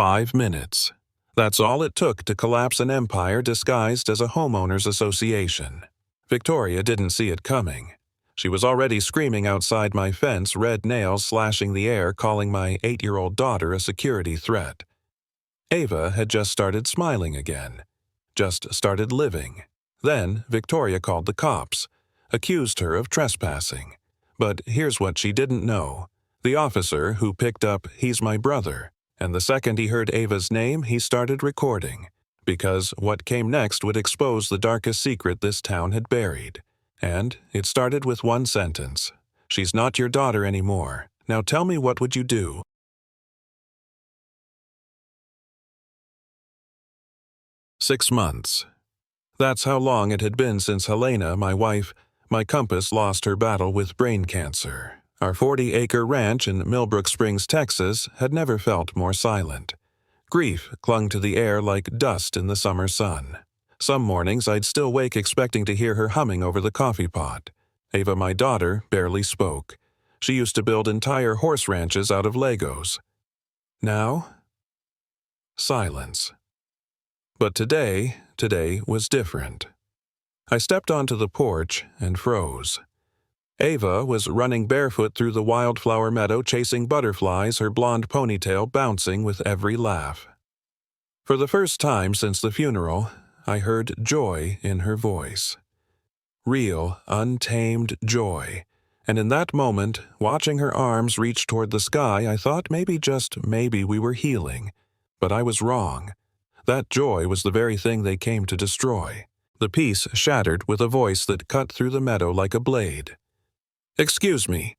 5 minutes. That's all it took to collapse an empire disguised as a homeowners association. Victoria didn't see it coming. She was already screaming outside my fence, red nails slashing the air, calling my 8-year-old daughter a security threat. Ava had just started smiling again. Just started living. Then Victoria called the cops, accused her of trespassing. But here's what she didn't know. The officer who picked up "He's my brother," and the second he heard Ava's name, he started recording, because what came next would expose the darkest secret this town had buried. And it started with one sentence. "She's not your daughter anymore. Now tell me, what would you do?" 6 months. That's how long it had been since Helena, my wife, my compass, lost her battle with brain cancer. Our 40-acre ranch in Millbrook Springs, Texas, had never felt more silent. Grief clung to the air like dust in the summer sun. Some mornings I'd still wake expecting to hear her humming over the coffee pot. Ava, my daughter, barely spoke. She used to build entire horse ranches out of Legos. Now, silence. But today was different. I stepped onto the porch and froze. Ava was running barefoot through the wildflower meadow, chasing butterflies, her blonde ponytail bouncing with every laugh. For the first time since the funeral, I heard joy in her voice. Real, untamed joy. And in that moment, watching her arms reach toward the sky, I thought maybe, just maybe, we were healing. But I was wrong. That joy was the very thing they came to destroy. The peace shattered with a voice that cut through the meadow like a blade. "Excuse me."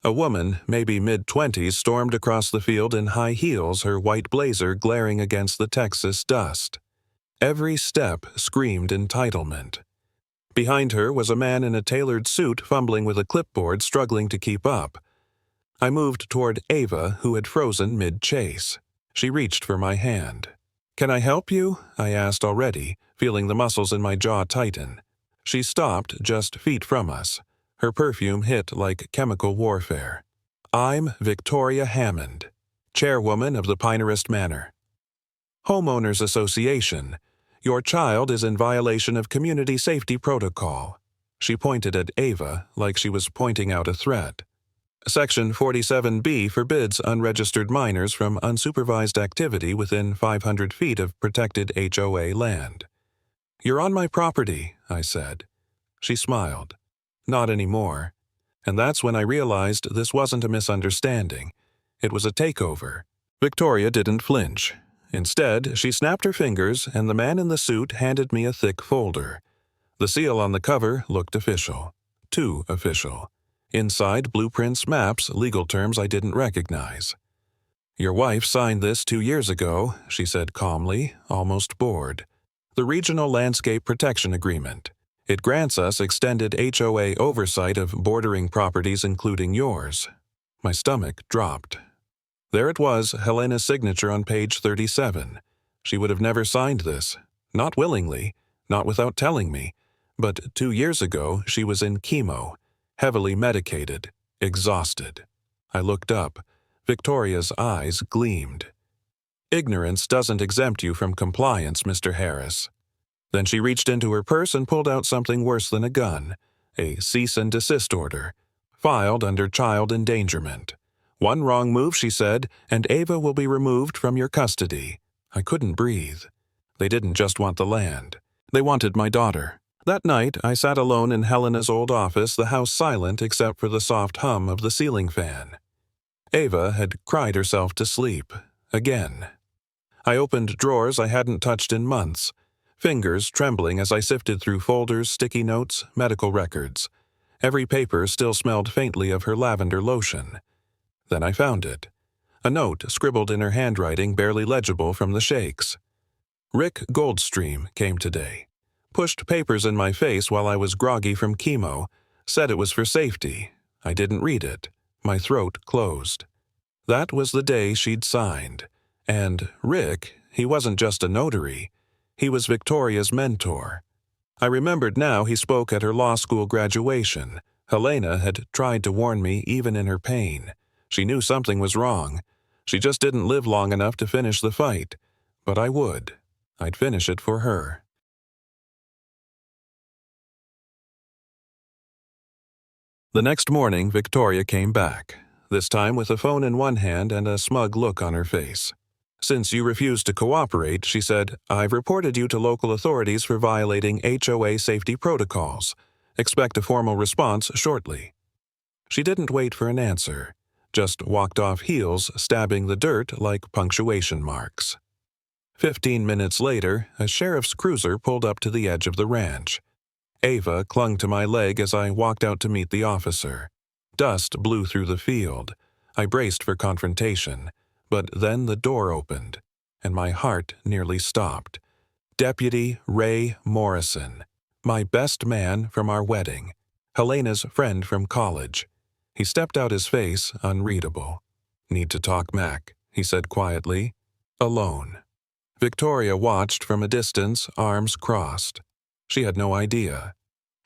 A woman, maybe mid-20s, stormed across the field in high heels, her white blazer glaring against the Texas dust. Every step screamed entitlement. Behind her was a man in a tailored suit fumbling with a clipboard, struggling to keep up. I moved toward Ava, who had frozen mid-chase. She reached for my hand. "Can I help you?" I asked, already, feeling the muscles in my jaw tighten. She stopped just feet from us. Her perfume hit like chemical warfare. "I'm Victoria Hammond, chairwoman of the Pinehurst Manor Homeowners Association. Your child is in violation of community safety protocol." She pointed at Ava like she was pointing out a threat. Section 47B forbids unregistered minors from unsupervised activity within 500 feet of protected HOA land. "You're on my property," I said. She smiled. "Not anymore." And that's when I realized this wasn't a misunderstanding. It was a takeover. Victoria didn't flinch. Instead, she snapped her fingers, and the man in the suit handed me a thick folder. The seal on the cover looked official. Too official. Inside, blueprints, maps, legal terms I didn't recognize. "Your wife signed this 2 years ago," she said calmly, almost bored. "The Regional Landscape Protection Agreement. It grants us extended HOA oversight of bordering properties, including yours." My stomach dropped. There it was, Helena's signature on page 37. She would have never signed this. Not willingly, not without telling me. But 2 years ago, she was in chemo, heavily medicated, exhausted. I looked up. Victoria's eyes gleamed. "Ignorance doesn't exempt you from compliance, Mr. Harris." Then she reached into her purse and pulled out something worse than a gun, a cease and desist order, filed under child endangerment. "One wrong move," she said, "and Ava will be removed from your custody." I couldn't breathe. They didn't just want the land. They wanted my daughter. That night, I sat alone in Helena's old office, the house silent except for the soft hum of the ceiling fan. Ava had cried herself to sleep. Again. I opened drawers I hadn't touched in months, fingers trembling as I sifted through folders, sticky notes, medical records. Every paper still smelled faintly of her lavender lotion. Then I found it. A note scribbled in her handwriting, barely legible from the shakes. "Rick Goldstream came today. Pushed papers in my face while I was groggy from chemo. Said it was for safety. I didn't read it. My throat closed." That was the day she'd signed. And Rick, he wasn't just a notary. He was Victoria's mentor. I remembered now he spoke at her law school graduation. Helena had tried to warn me even in her pain. She knew something was wrong. She just didn't live long enough to finish the fight. But I would. I'd finish it for her. The next morning, Victoria came back, this time with a phone in one hand and a smug look on her face. Since you refused to cooperate, she said, I've reported you to local authorities for violating HOA safety protocols. Expect a formal response shortly. She didn't wait for an answer, just walked off heels, stabbing the dirt like punctuation marks. 15 minutes later, a sheriff's cruiser pulled up to the edge of the ranch. Ava clung to my leg as I walked out to meet the officer. Dust blew through the field. I braced for confrontation, but then the door opened, and my heart nearly stopped. Deputy Ray Morrison, my best man from our wedding, Helena's friend from college. He stepped out, his face unreadable. Need to talk, Mac, he said quietly. Alone. Victoria watched from a distance, arms crossed. She had no idea.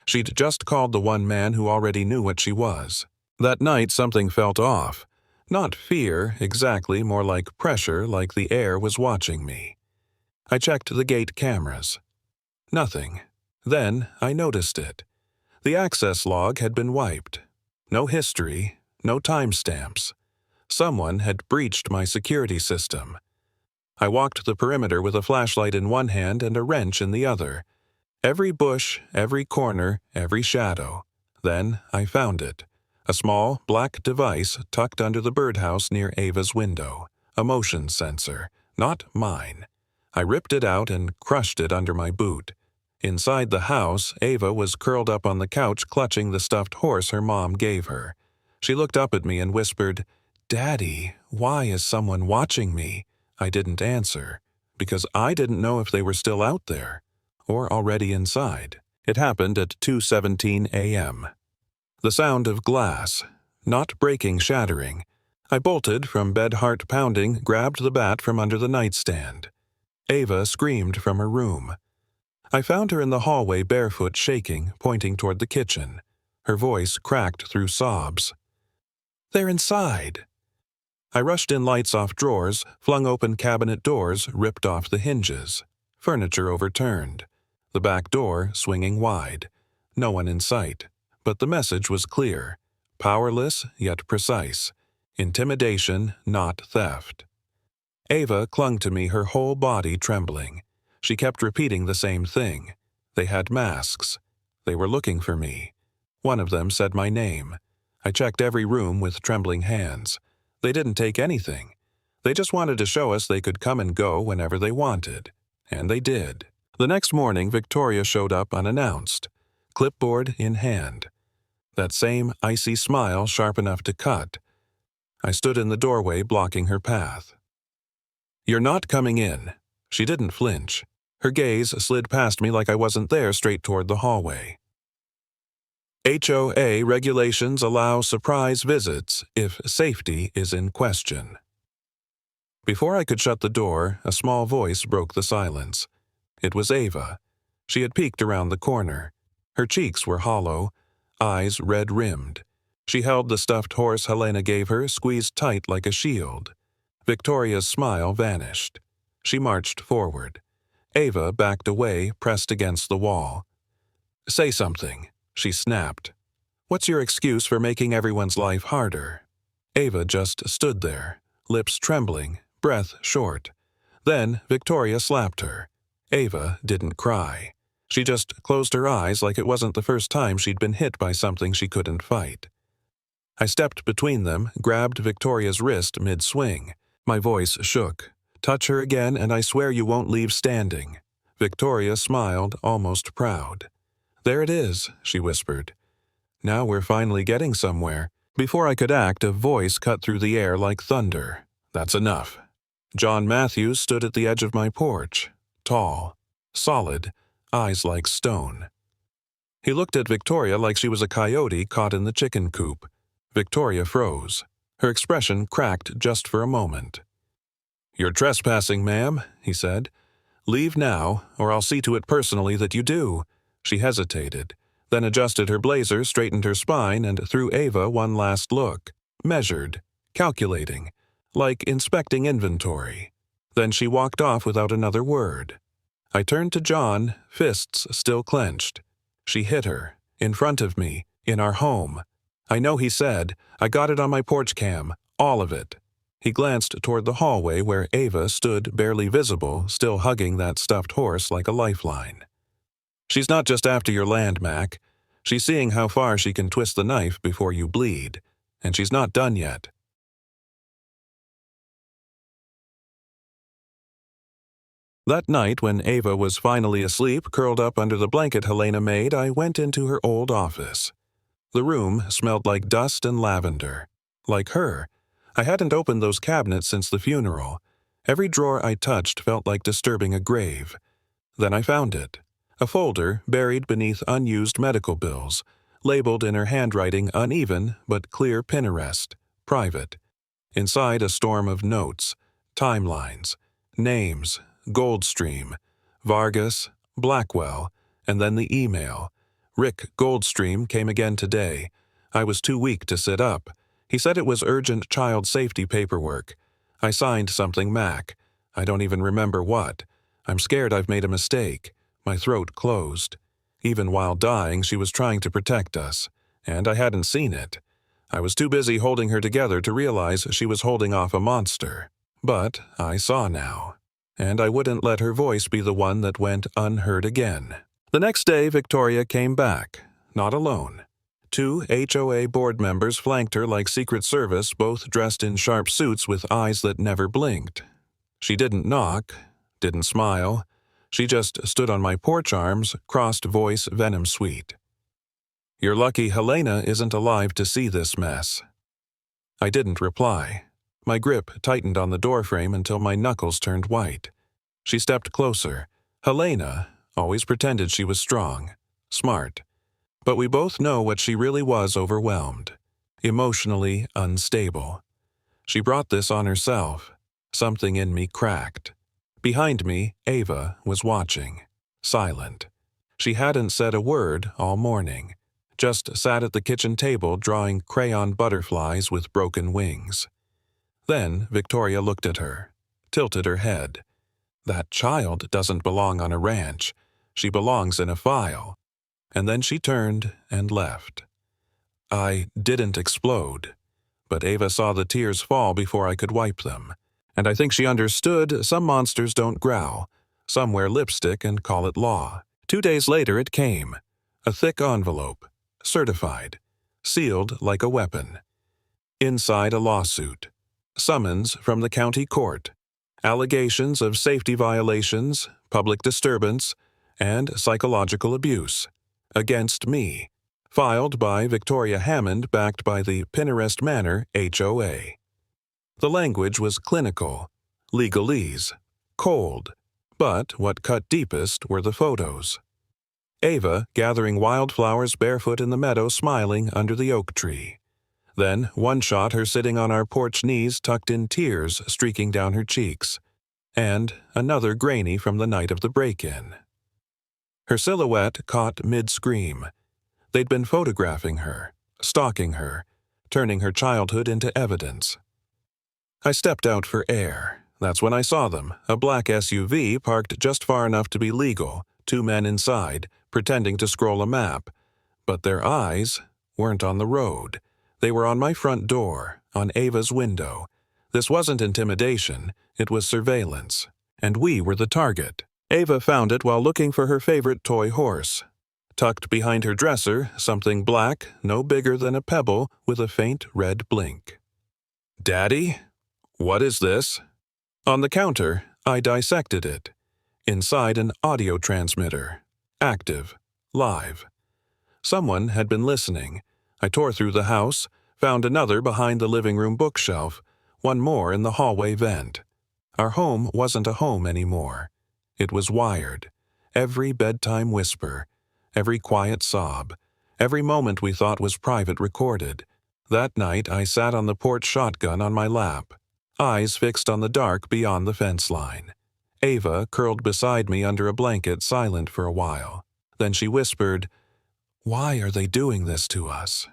She'd just called the one man who already knew what she was. That night something felt off. Not fear, exactly, more like pressure, like the air was watching me. I checked the gate cameras. Nothing. Then I noticed it. The access log had been wiped. No history, no timestamps. Someone had breached my security system. I walked the perimeter with a flashlight in one hand and a wrench in the other. Every bush, every corner, every shadow. Then I found it. A small, black device tucked under the birdhouse near Ava's window. A motion sensor, not mine. I ripped it out and crushed it under my boot. Inside the house, Ava was curled up on the couch clutching the stuffed horse her mom gave her. She looked up at me and whispered, Daddy, why is someone watching me? I didn't answer, because I didn't know if they were still out there, or already inside. It happened at 2:17 a.m. The sound of glass, not breaking, shattering. I bolted from bed, heart pounding, grabbed the bat from under the nightstand. Ava screamed from her room. I found her in the hallway, barefoot, shaking, pointing toward the kitchen. Her voice cracked through sobs. They're inside. I rushed in, lights off drawers, flung open cabinet doors, ripped off the hinges. Furniture overturned. The back door swinging wide. No one in sight. But the message was clear. Powerless, yet precise. Intimidation, not theft. Ava clung to me, her whole body trembling. She kept repeating the same thing. They had masks. They were looking for me. One of them said my name. I checked every room with trembling hands. They didn't take anything. They just wanted to show us they could come and go whenever they wanted. And they did. The next morning, Victoria showed up unannounced, clipboard in hand. That same icy smile, sharp enough to cut. I stood in the doorway, blocking her path. You're not coming in. She didn't flinch. Her gaze slid past me like I wasn't there, straight toward the hallway. HOA regulations allow surprise visits if safety is in question. Before I could shut the door, a small voice broke the silence. It was Ava. She had peeked around the corner. Her cheeks were hollow, eyes red-rimmed. She held the stuffed horse Helena gave her, squeezed tight like a shield. Victoria's smile vanished. She marched forward. Ava backed away, pressed against the wall. Say something, she snapped. What's your excuse for making everyone's life harder? Ava just stood there, lips trembling, breath short. Then Victoria slapped her. Ava didn't cry. She just closed her eyes like it wasn't the first time she'd been hit by something she couldn't fight. I stepped between them, grabbed Victoria's wrist mid-swing. My voice shook. Touch her again and I swear you won't leave standing. Victoria smiled, almost proud. There it is, she whispered. Now we're finally getting somewhere. Before I could act, a voice cut through the air like thunder. That's enough. John Matthews stood at the edge of my porch. Tall, solid, eyes like stone. He looked at Victoria like she was a coyote caught in the chicken coop. Victoria froze. Her expression cracked just for a moment. You're trespassing, ma'am, he said. Leave now, or I'll see to it personally that you do. She hesitated, then adjusted her blazer, straightened her spine, and threw Ava one last look. Measured, calculating, like inspecting inventory. Then she walked off without another word. I turned to John, fists still clenched. She hit her, in front of me, in our home. I know he said, "I got it on my porch cam, all of it." He glanced toward the hallway where Ava stood barely visible, still hugging that stuffed horse like a lifeline. "She's not just after your land, Mac. She's seeing how far she can twist the knife before you bleed. And she's not done yet." That night, when Ava was finally asleep, curled up under the blanket Helena made, I went into her old office. The room smelled like dust and lavender. Like her, I hadn't opened those cabinets since the funeral. Every drawer I touched felt like disturbing a grave. Then I found it. A folder buried beneath unused medical bills, labeled in her handwriting uneven but clear Pinterest, private. Inside a storm of notes, timelines, names, Goldstream, Vargas, Blackwell, and then the email. "Rick Goldstream came again today. I was too weak to sit up. He said it was urgent child safety paperwork. I signed something Mac. I don't even remember what. I'm scared I've made a mistake." My throat closed. Even while dying, she was trying to protect us, and I hadn't seen it. I was too busy holding her together to realize she was holding off a monster. But I saw now. And I wouldn't let her voice be the one that went unheard again. The next day, Victoria came back, not alone. 2 HOA board members flanked her like Secret Service, both dressed in sharp suits with eyes that never blinked. She didn't knock, didn't smile. She just stood on my porch arms, crossed voice venom sweet. "You're lucky Helena isn't alive to see this mess." I didn't reply. My grip tightened on the doorframe until my knuckles turned white. She stepped closer. Helena always pretended she was strong, smart. But we both know what she really was: overwhelmed, emotionally unstable. She brought this on herself. Something in me cracked. Behind me, Ava was watching, silent. She hadn't said a word all morning, just sat at the kitchen table drawing crayon butterflies with broken wings. Then Victoria looked at her, tilted her head. "That child doesn't belong on a ranch. She belongs in a file." And then she turned and left. I didn't explode, but Ava saw the tears fall before I could wipe them. And I think she understood some monsters don't growl. Some wear lipstick and call it law. 2 days later it came. A thick envelope, certified, sealed like a weapon. Inside a lawsuit. Summons from the county court. Allegations of safety violations, public disturbance, and psychological abuse. Against me. Filed by Victoria Hammond, backed by the Pinterest Manor HOA. The language was clinical, legalese, cold, but what cut deepest were the photos. Ava gathering wildflowers barefoot in the meadow, smiling under the oak tree. Then one shot her sitting on our porch knees, tucked in, tears streaking down her cheeks. And another grainy from the night of the break-in. Her silhouette caught mid-scream. They'd been photographing her, stalking her, turning her childhood into evidence. I stepped out for air. That's when I saw them, a black SUV parked just far enough to be legal, 2 men inside, pretending to scroll a map. But their eyes weren't on the road. They were on my front door, on Ava's window. This wasn't intimidation, it was surveillance. And we were the target. Ava found it while looking for her favorite toy horse. Tucked behind her dresser, something black, no bigger than a pebble, with a faint red blink. "Daddy? What is this?" On the counter, I dissected it. Inside an audio transmitter. Active. Live. Someone had been listening. I tore through the house, found another behind the living room bookshelf, one more in the hallway vent. Our home wasn't a home anymore. It was wired. Every bedtime whisper, every quiet sob, every moment we thought was private recorded. That night I sat on the porch, shotgun on my lap, eyes fixed on the dark beyond the fence line. Ava curled beside me under a blanket, silent for a while. Then she whispered, "Why are they doing this to us?"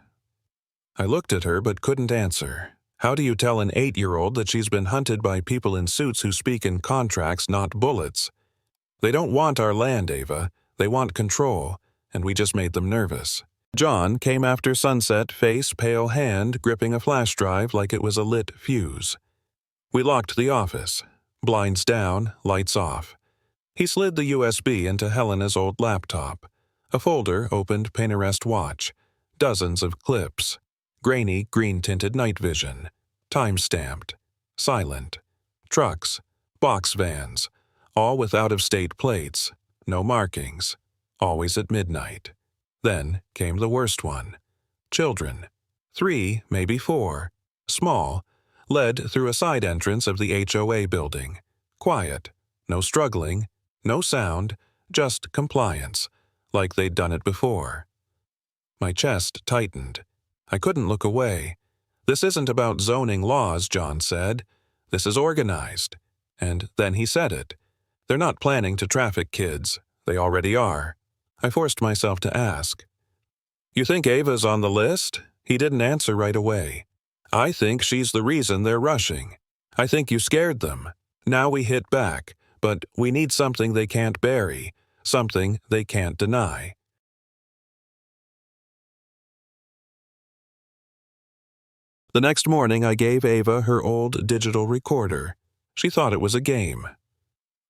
I looked at her but couldn't answer. How do you tell an 8-year-old that she's been hunted by people in suits who speak in contracts, not bullets? They don't want our land, Ava. They want control, and we just made them nervous. John came after sunset, face pale hand gripping a flash drive like it was a lit fuse. We locked the office. Blinds down, lights off. He slid the USB into Helena's old laptop. A folder opened Pinterest watch. Dozens of clips. Grainy, green-tinted night vision. Time-stamped. Silent. Trucks. Box vans. All with out-of-state plates. No markings. Always at midnight. Then came the worst one. Children. 3, maybe 4. Small. Led through a side entrance of the HOA building. Quiet. No struggling. No sound. Just compliance. Like they'd done it before. My chest tightened. I couldn't look away. This isn't about zoning laws, John said. This is organized. And then he said it. They're not planning to traffic kids. They already are. I forced myself to ask. You think Ava's on the list? He didn't answer right away. I think she's the reason they're rushing. I think you scared them. Now we hit back, but we need something they can't bury, something they can't deny. The next morning I gave Ava her old digital recorder. She thought it was a game.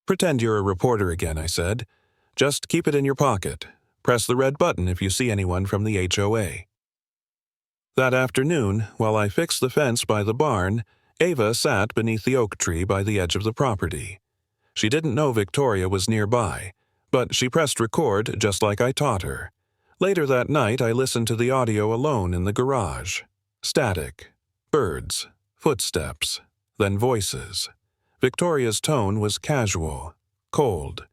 Pretend you're a reporter again, I said. Just keep it in your pocket. Press the red button if you see anyone from the HOA. That afternoon, while I fixed the fence by the barn, Ava sat beneath the oak tree by the edge of the property. She didn't know Victoria was nearby, but she pressed record just like I taught her. Later that night, I listened to the audio alone in the garage. Static. Birds. Footsteps. Then voices. Victoria's tone was casual. Cold.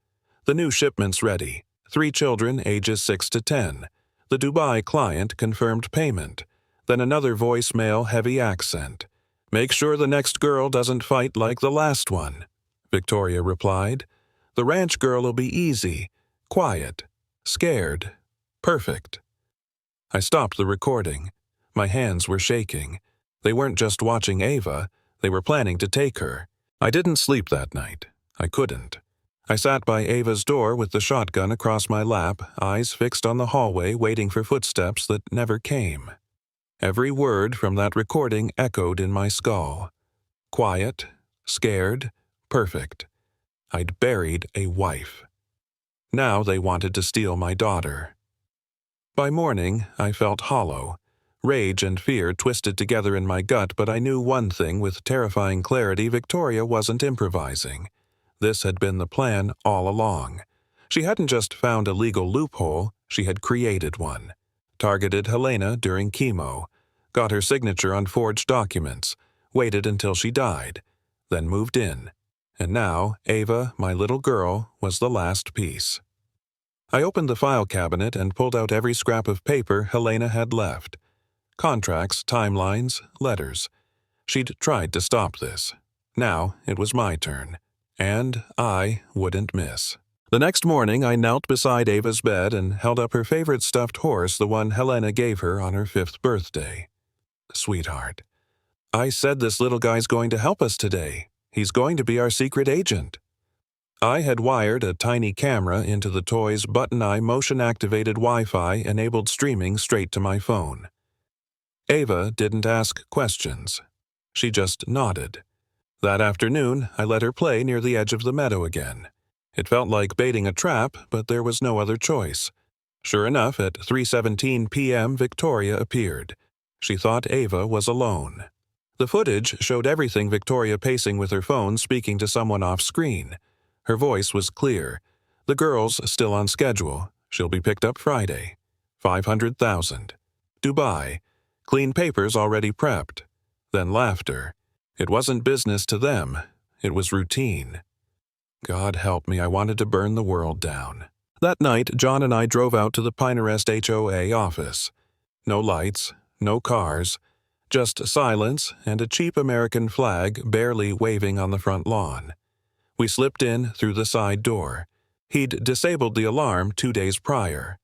The new shipment's ready. 3 children, ages 6 to 10. The Dubai client confirmed payment. Then another voicemail, heavy accent. Make sure the next girl doesn't fight like the last one. Victoria replied. The ranch girl will be easy. Quiet. Scared. Perfect. I stopped the recording. My hands were shaking. They weren't just watching Ava. They were planning to take her. I didn't sleep that night. I couldn't. I sat by Ava's door with the shotgun across my lap, eyes fixed on the hallway waiting for footsteps that never came. Every word from that recording echoed in my skull. Quiet, scared, perfect. I'd buried a wife. Now they wanted to steal my daughter. By morning, I felt hollow. Rage and fear twisted together in my gut, but I knew one thing with terrifying clarity: Victoria wasn't improvising. This had been the plan all along. She hadn't just found a legal loophole, she had created one. Targeted Helena during chemo, got her signature on forged documents, waited until she died, then moved in. And now, Ava, my little girl, was the last piece. I opened the file cabinet and pulled out every scrap of paper Helena had left. Contracts, timelines, letters. She'd tried to stop this. Now it was my turn. And I wouldn't miss. The next morning, I knelt beside Ava's bed and held up her favorite stuffed horse, the one Helena gave her on her 5th birthday. Sweetheart, I said this little guy's going to help us today. He's going to be our secret agent. I had wired a tiny camera into the toy's button-eye motion-activated Wi-Fi enabled streaming straight to my phone. Ava didn't ask questions. She just nodded. That afternoon, I let her play near the edge of the meadow again. It felt like baiting a trap, but there was no other choice. Sure enough, at 3:17 p.m., Victoria appeared. She thought Ava was alone. The footage showed everything: Victoria pacing with her phone, speaking to someone off-screen. Her voice was clear. The girl's still on schedule. She'll be picked up Friday. 500,000. Dubai. Clean papers already prepped. Then laughter. It wasn't business to them. It was routine. God help me, I wanted to burn the world down. That night, John and I drove out to the Pinterest HOA office. No lights, no cars, just silence and a cheap American flag barely waving on the front lawn. We slipped in through the side door. He'd disabled the alarm 2 days prior.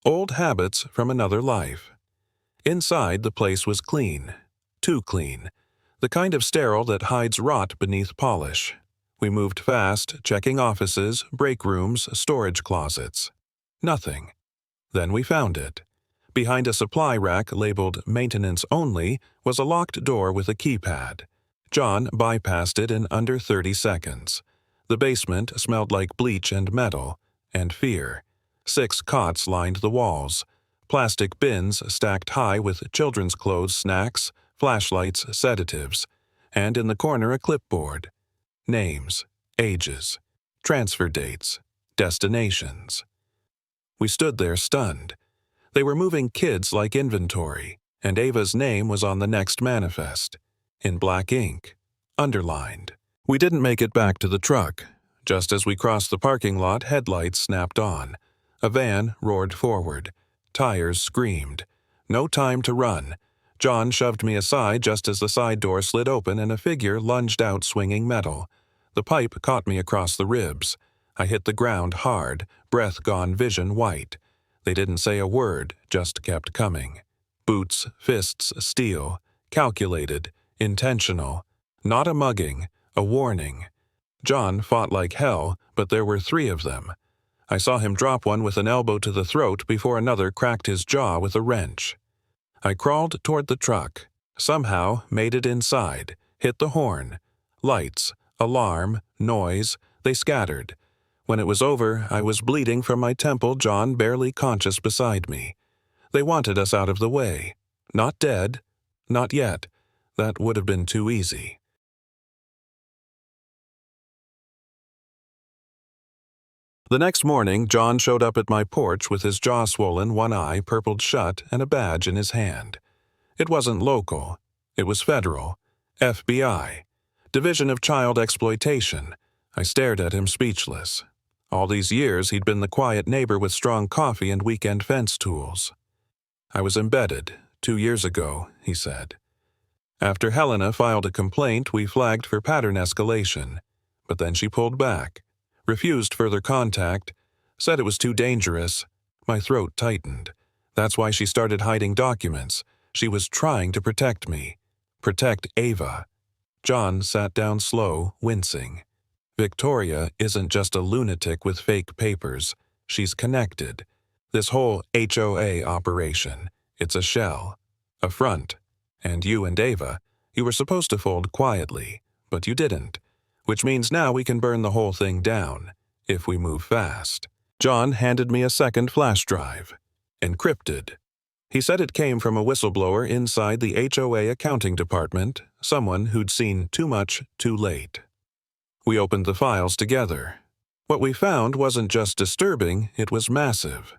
Old habits from another life. Inside, the place was clean. Too clean. The kind of sterile that hides rot beneath polish. We moved fast, checking offices, break rooms, storage closets. Nothing. Then we found it. Behind a supply rack labeled Maintenance Only was a locked door with a keypad. John bypassed it in under 30 seconds. The basement smelled like bleach and metal, and fear. 6 cots lined the walls. Plastic bins stacked high with children's clothes, snacks, flashlights, sedatives. And in the corner a clipboard. Names, ages, transfer dates, destinations. We stood there stunned. They were moving kids like inventory, and Ava's name was on the next manifest, in black ink, underlined. We didn't make it back to the truck. Just as we crossed the parking lot, headlights snapped on. A van roared forward. Tires screamed. No time to run. John shoved me aside just as the side door slid open and a figure lunged out swinging metal. The pipe caught me across the ribs. I hit the ground hard, breath gone, vision white. They didn't say a word, just kept coming. Boots, fists, steel. Calculated. Intentional. Not a mugging. A warning. John fought like hell, but there were 3 of them. I saw him drop one with an elbow to the throat before another cracked his jaw with a wrench. I crawled toward the truck. Somehow made it inside. Hit the horn. Lights. Alarm. Noise. They scattered. When it was over, I was bleeding from my temple, John barely conscious beside me. They wanted us out of the way. Not dead. Not yet. That would have been too easy. The next morning, John showed up at my porch with his jaw swollen, one eye purpled shut, and a badge in his hand. It wasn't local. It was federal. FBI. Division of Child Exploitation. I stared at him speechless. All these years he'd been the quiet neighbor with strong coffee and weekend fence tools. I was embedded 2 years ago, he said. After Helena filed a complaint, we flagged for pattern escalation. But then she pulled back. Refused further contact, said it was too dangerous. My throat tightened. That's why she started hiding documents. She was trying to protect me. Protect Ava. John sat down slow, wincing. Victoria isn't just a lunatic with fake papers. She's connected. This whole HOA operation, it's a shell. A front. And you and Ava, you were supposed to fold quietly, but you didn't. Which means now we can burn the whole thing down, if we move fast. John handed me a second flash drive. Encrypted. He said it came from a whistleblower inside the HOA accounting department, someone who'd seen too much too late. We opened the files together. What we found wasn't just disturbing, it was massive.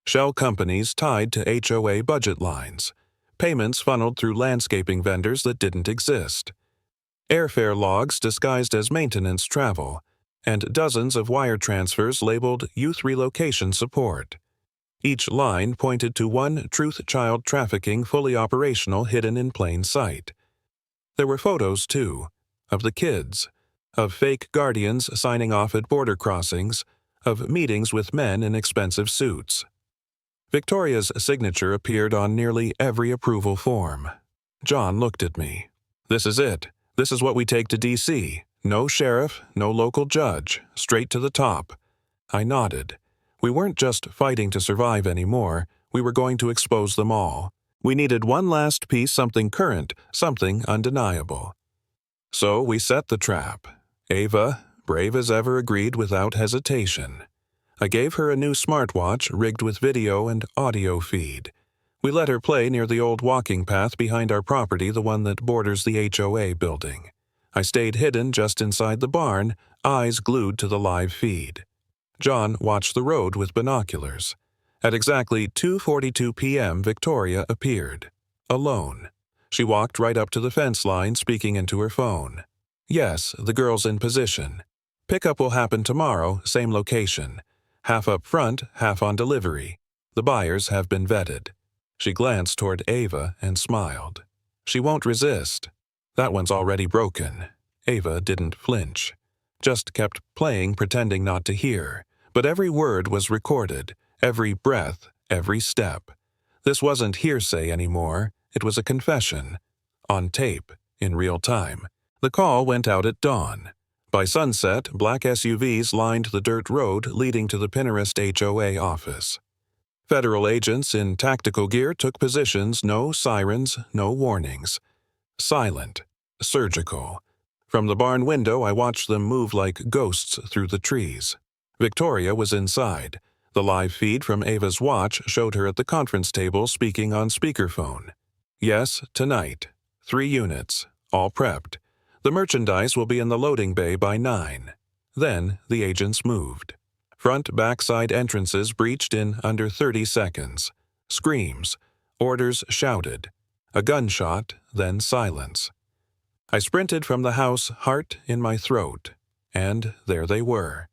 Shell companies tied to HOA budget lines. Payments funneled through landscaping vendors that didn't exist. Airfare logs disguised as maintenance travel, and dozens of wire transfers labeled Youth Relocation Support. Each line pointed to one truth child trafficking fully operational hidden in plain sight. There were photos, too, of the kids, of fake guardians signing off at border crossings, of meetings with men in expensive suits. Victoria's signature appeared on nearly every approval form. John looked at me. This is it. This is what we take to D.C. No sheriff, no local judge, straight to the top. I nodded. We weren't just fighting to survive anymore, we were going to expose them all. We needed one last piece, something current, something undeniable. So we set the trap. Ava, brave as ever, agreed without hesitation. I gave her a new smartwatch rigged with video and audio feed. We let her play near the old walking path behind our property, the one that borders the HOA building. I stayed hidden just inside the barn, eyes glued to the live feed. John watched the road with binoculars. At exactly 2:42 p.m., Victoria appeared. Alone. She walked right up to the fence line, speaking into her phone. Yes, the girl's in position. Pickup will happen tomorrow, same location. Half up front, half on delivery. The buyers have been vetted. She glanced toward Ava and smiled. She won't resist. That one's already broken. Ava didn't flinch. Just kept playing, pretending not to hear. But every word was recorded, every breath, every step. This wasn't hearsay anymore. It was a confession. On tape, in real time. The call went out at dawn. By sunset, black SUVs lined the dirt road leading to the Pinterest HOA office. Federal agents in tactical gear took positions, no sirens, no warnings. Silent, surgical. From the barn window, I watched them move like ghosts through the trees. Victoria was inside. The live feed from Ava's watch showed her at the conference table speaking on speakerphone. Yes, tonight. 3 units, all prepped. The merchandise will be in the loading bay by 9. Then the agents moved. Front-backside entrances breached in under 30 seconds. Screams. Orders shouted. A gunshot, then silence. I sprinted from the house, heart in my throat. And there they were.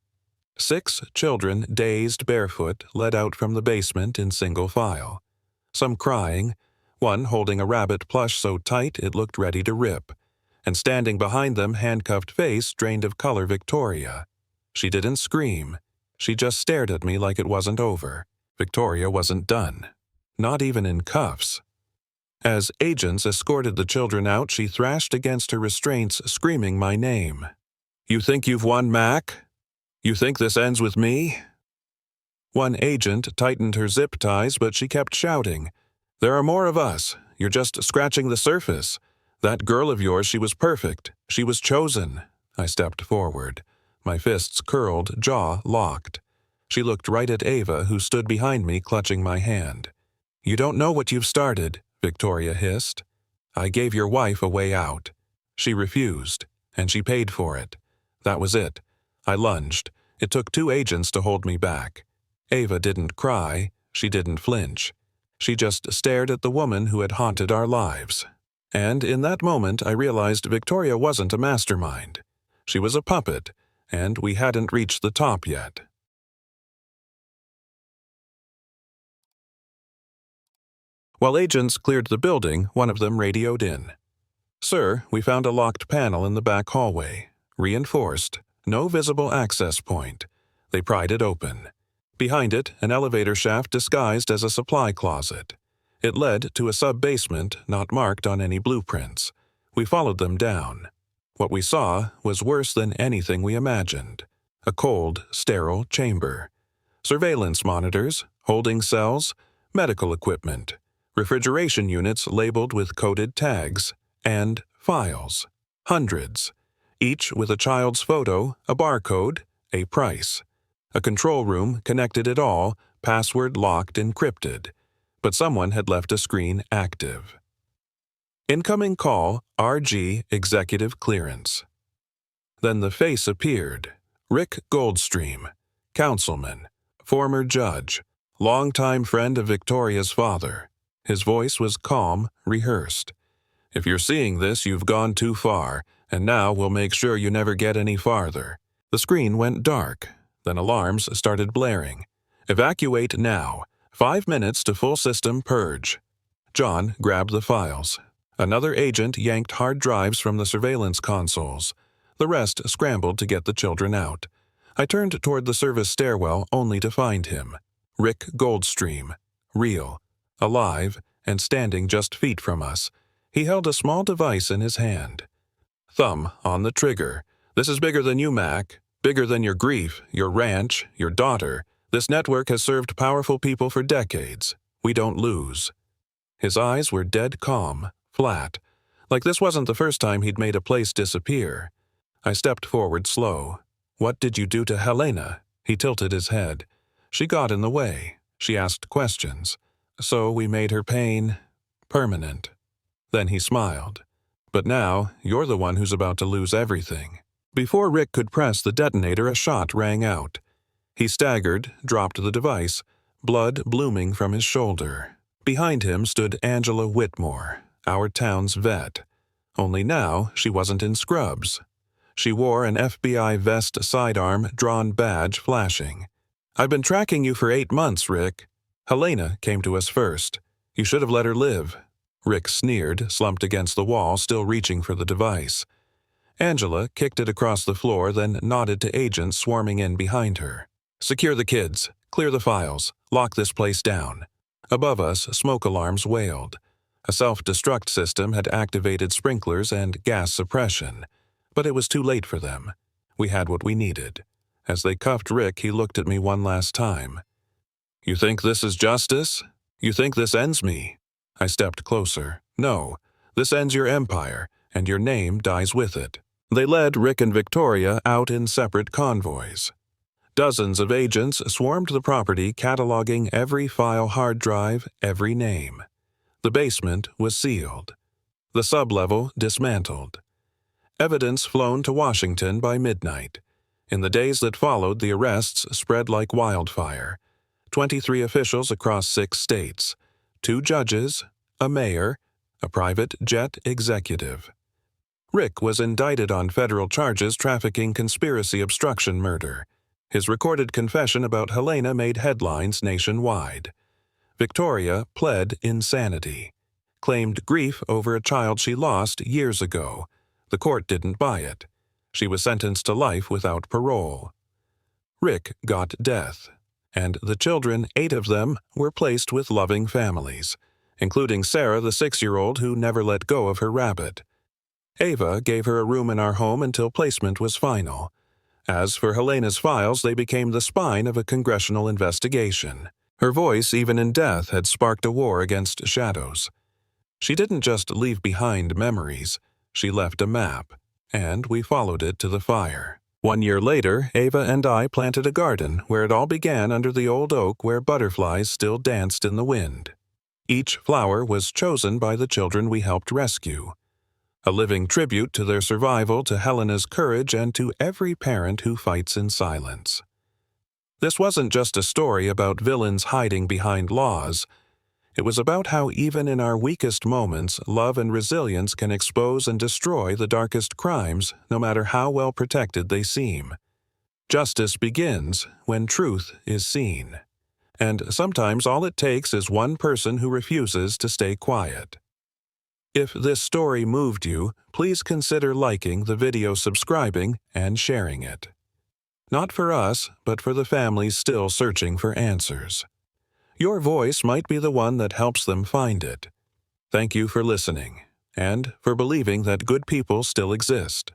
6 children, dazed barefoot, led out from the basement in single file. Some crying, one holding a rabbit plush so tight it looked ready to rip. And standing behind them, handcuffed face drained of color, Victoria. She didn't scream. She just stared at me like it wasn't over. Victoria wasn't done. Not even in cuffs. As agents escorted the children out, she thrashed against her restraints, screaming my name. "You think you've won, Mac? You think this ends with me?" One agent tightened her zip ties, but she kept shouting, "There are more of us. You're just scratching the surface. That girl of yours, she was perfect. She was chosen." I stepped forward. My fists curled, jaw locked. She looked right at Ava, who stood behind me, clutching my hand. "You don't know what you've started," Victoria hissed. "I gave your wife a way out. She refused, and she paid for it. That was it. I lunged. It took 2 agents to hold me back. Ava didn't cry. She didn't flinch. She just stared at the woman who had haunted our lives. And in that moment, I realized Victoria wasn't a mastermind. She was a puppet, and we hadn't reached the top yet. While agents cleared the building, one of them radioed in. "Sir, we found a locked panel in the back hallway. Reinforced. No visible access point." They pried it open. Behind it, an elevator shaft disguised as a supply closet. It led to a sub-basement not marked on any blueprints. We followed them down. What we saw was worse than anything we imagined. A cold, sterile chamber. Surveillance monitors, holding cells, medical equipment, refrigeration units labeled with coded tags, and files. Hundreds. Each with a child's photo, a barcode, a price. A control room connected it all, password locked, encrypted. But someone had left a screen active. Incoming call, RG Executive Clearance. Then the face appeared. Rick Goldstream, councilman, former judge, longtime friend of Victoria's father. His voice was calm, rehearsed. "If you're seeing this, you've gone too far, and now we'll make sure you never get any farther." The screen went dark. Then alarms started blaring. "Evacuate now. 5 minutes to full system purge." John grabbed the files. Another agent yanked hard drives from the surveillance consoles. The rest scrambled to get the children out. I turned toward the service stairwell only to find him. Rick Goldstream. Real. Alive, and standing just feet from us. He held a small device in his hand. "Thumb on the trigger. This is bigger than you, Mac. Bigger than your grief, your ranch, your daughter. This network has served powerful people for decades. We don't lose." His eyes were dead calm, flat, like this wasn't the first time he'd made a place disappear. I stepped forward slow. "What did you do to Helena?" He tilted his head. "She got in the way. She asked questions. So we made her pain permanent." Then he smiled. "But now, you're the one who's about to lose everything." Before Rick could press the detonator, a shot rang out. He staggered, dropped the device, blood blooming from his shoulder. Behind him stood Angela Whitmore, our town's vet. Only now she wasn't in scrubs. She wore an FBI vest sidearm, drawn badge flashing. "I've been tracking you for 8 months, Rick. Helena came to us first. You should have let her live." Rick sneered, slumped against the wall, still reaching for the device. Angela kicked it across the floor, then nodded to agents swarming in behind her. "Secure the kids. Clear the files. Lock this place down." Above us, smoke alarms wailed. A self-destruct system had activated sprinklers and gas suppression, but it was too late for them. We had what we needed. As they cuffed Rick, he looked at me one last time. "You think this is justice? You think this ends me?" I stepped closer. "No, this ends your empire, and your name dies with it." They led Rick and Victoria out in separate convoys. Dozens of agents swarmed the property, cataloging every file hard drive, every name. The basement was sealed. The sublevel dismantled. Evidence flown to Washington by midnight. In the days that followed, the arrests spread like wildfire. 23 officials across 6 states, 2 judges, a mayor, a private jet executive. Rick was indicted on federal charges trafficking conspiracy obstruction murder. His recorded confession about Helena made headlines nationwide. Victoria pled insanity, claimed grief over a child she lost years ago. The court didn't buy it. She was sentenced to life without parole. Rick got death, and the children, 8 of them, were placed with loving families, including Sarah, the 6-year-old who never let go of her rabbit. Ava gave her a room in our home until placement was final. As for Helena's files, they became the spine of a congressional investigation. Her voice, even in death, had sparked a war against shadows. She didn't just leave behind memories, she left a map, and we followed it to the fire. 1 year later, Ava and I planted a garden where it all began under the old oak where butterflies still danced in the wind. Each flower was chosen by the children we helped rescue. A living tribute to their survival, to Helena's courage, and to every parent who fights in silence. This wasn't just a story about villains hiding behind laws. It was about how even in our weakest moments, love and resilience can expose and destroy the darkest crimes, no matter how well protected they seem. Justice begins when truth is seen. And sometimes all it takes is one person who refuses to stay quiet. If this story moved you, please consider liking the video, subscribing, and sharing it. Not for us, but for the families still searching for answers. Your voice might be the one that helps them find it. Thank you for listening, and for believing that good people still exist.